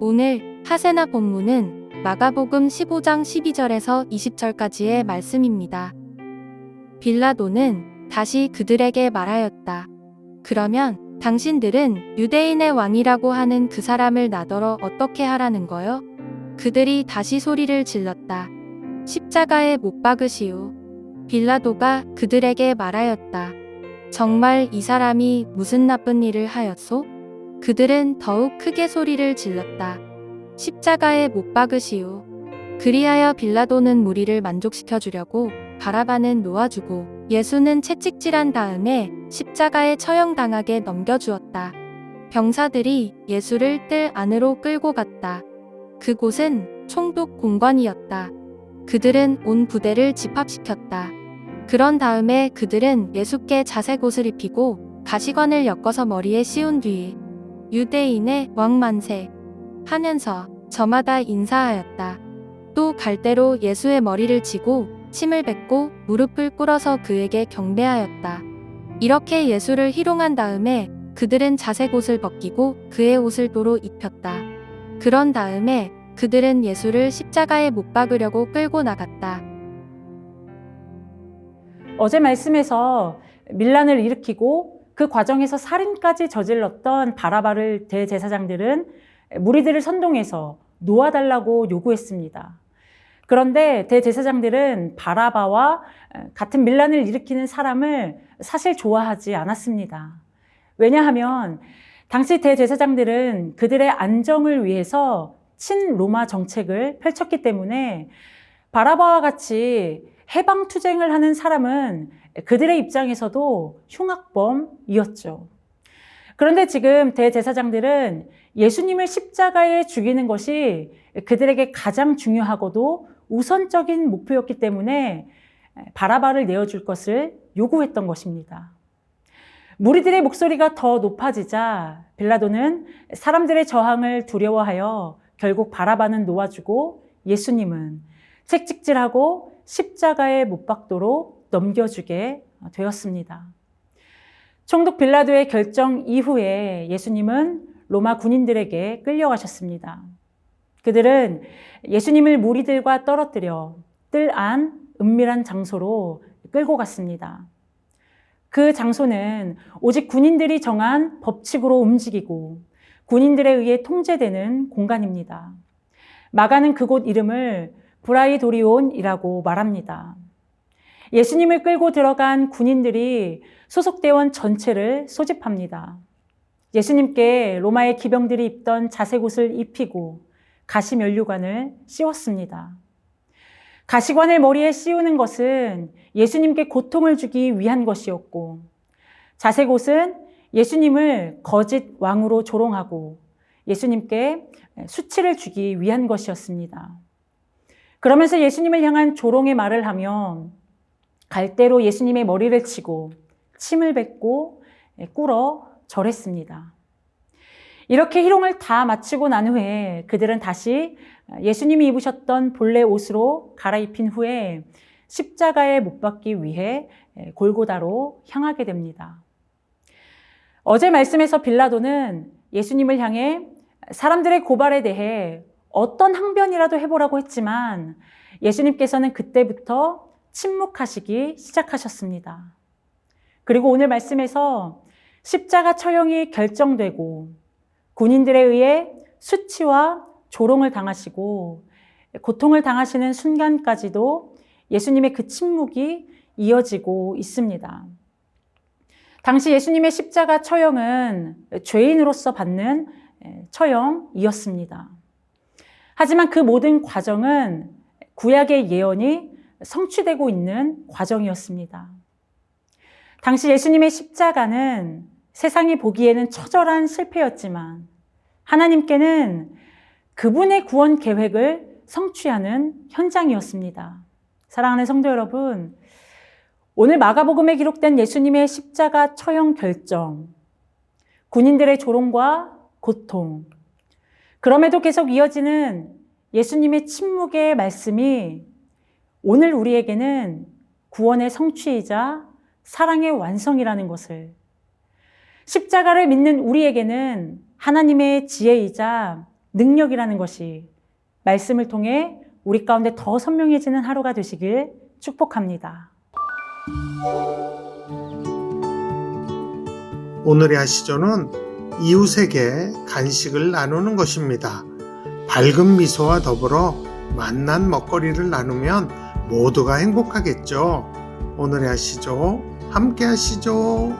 오늘 하세나 본문은 마가복음 15장 12절에서 20절까지의 말씀입니다. 빌라도는 다시 그들에게 말하였다. 그러면 당신들은 유대인의 왕이라고 하는 그 사람을 나더러 어떻게 하라는 거요? 그들이 다시 소리를 질렀다. 십자가에 못 박으시오. 빌라도가 그들에게 말하였다. 정말 이 사람이 무슨 나쁜 일을 하였소? 그들은 더욱 크게 소리를 질렀다. 십자가에 못 박으시오. 그리하여 빌라도는 무리를 만족시켜 주려고 바라바는 놓아주고 예수는 채찍질한 다음에 십자가에 처형당하게 넘겨주었다. 병사들이 예수를 뜰 안으로 끌고 갔다. 그곳은 총독 공관이었다. 그들은 온 부대를 집합시켰다. 그런 다음에 그들은 예수께 자색 옷을 입히고 가시관을 엮어서 머리에 씌운 뒤 유대인의 왕 만세 하면서 저마다 인사하였다. 또 갈대로 예수의 머리를 치고 침을 뱉고 무릎을 꿇어서 그에게 경배하였다. 이렇게 예수를 희롱한 다음에 그들은 자색 옷을 벗기고 그의 옷을 도로 입혔다. 그런 다음에 그들은 예수를 십자가에 못 박으려고 끌고 나갔다. 어제 말씀에서 밀란을 일으키고 그 과정에서 살인까지 저질렀던 바라바를 대제사장들은 무리들을 선동해서 놓아달라고 요구했습니다. 그런데 대제사장들은 바라바와 같은 밀란을 일으키는 사람을 사실 좋아하지 않았습니다. 왜냐하면 당시 대제사장들은 그들의 안정을 위해서 친로마 정책을 펼쳤기 때문에 바라바와 같이 해방투쟁을 하는 사람은 그들의 입장에서도 흉악범이었죠. 그런데 지금 대제사장들은 예수님을 십자가에 죽이는 것이 그들에게 가장 중요하고도 우선적인 목표였기 때문에 바라바를 내어줄 것을 요구했던 것입니다. 무리들의 목소리가 더 높아지자 빌라도는 사람들의 저항을 두려워하여 결국 바라바는 놓아주고 예수님은 채찍질하고 십자가에 못 박도록 넘겨주게 되었습니다. 총독 빌라도의 결정 이후에 예수님은 로마 군인들에게 끌려가셨습니다. 그들은 예수님을 무리들과 떨어뜨려 뜰 안 은밀한 장소로 끌고 갔습니다. 그 장소는 오직 군인들이 정한 법칙으로 움직이고 군인들에 의해 통제되는 공간입니다. 마가는 그곳 이름을 브라이도리온이라고 말합니다. 예수님을 끌고 들어간 군인들이 소속대원 전체를 소집합니다. 예수님께 로마의 기병들이 입던 자색 옷을 입히고 가시면류관을 씌웠습니다. 가시관을 머리에 씌우는 것은 예수님께 고통을 주기 위한 것이었고, 자색 옷은 예수님을 거짓 왕으로 조롱하고 예수님께 수치를 주기 위한 것이었습니다. 그러면서 예수님을 향한 조롱의 말을 하며 갈대로 예수님의 머리를 치고 침을 뱉고 꿇어 절했습니다. 이렇게 희롱을 다 마치고 난 후에 그들은 다시 예수님이 입으셨던 본래 옷으로 갈아입힌 후에 십자가에 못 박기 위해 골고다로 향하게 됩니다. 어제 말씀에서 빌라도는 예수님을 향해 사람들의 고발에 대해 어떤 항변이라도 해보라고 했지만 예수님께서는 그때부터 침묵하시기 시작하셨습니다. 그리고 오늘 말씀에서 십자가 처형이 결정되고 군인들에 의해 수치와 조롱을 당하시고 고통을 당하시는 순간까지도 예수님의 그 침묵이 이어지고 있습니다. 당시 예수님의 십자가 처형은 죄인으로서 받는 처형이었습니다. 하지만 그 모든 과정은 구약의 예언이 성취되고 있는 과정이었습니다. 당시 예수님의 십자가는 세상이 보기에는 처절한 실패였지만 하나님께는 그분의 구원 계획을 성취하는 현장이었습니다. 사랑하는 성도 여러분, 오늘 마가복음에 기록된 예수님의 십자가 처형 결정, 군인들의 조롱과 고통, 그럼에도 계속 이어지는 예수님의 침묵의 말씀이 오늘 우리에게는 구원의 성취이자 사랑의 완성이라는 것을, 십자가를 믿는 우리에게는 하나님의 지혜이자 능력이라는 것이 말씀을 통해 우리 가운데 더 선명해지는 하루가 되시길 축복합니다. 오늘의 아시조는 이웃에게 간식을 나누는 것입니다. 밝은 미소와 더불어 맛난 먹거리를 나누면 모두가 행복하겠죠. 오늘의 아시조 함께 하시죠.